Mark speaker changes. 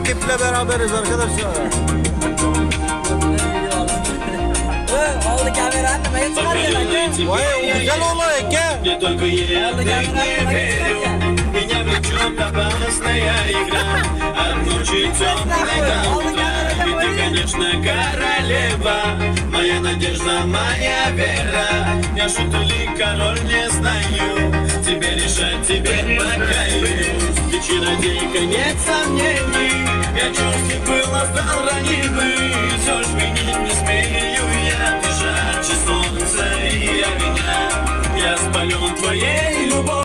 Speaker 1: ekiple beraberiz arkadaşlar.
Speaker 2: Oldu kameranı ben çıkardım.
Speaker 1: Vay o güzel olay Eke.
Speaker 3: Меня влечет опасная игра. От ночи темной до утра. Ведь ты, конечно, королева. Моя надежда, моя вера. Я шут или король, не знаю. Тебе решать, тебе покаюсь. Ты чародейка, нет сомнений. Я чувств было стал раненый. Все ж винить не смею я. Ты жарче солнца и огня. Я спален твоей любовью.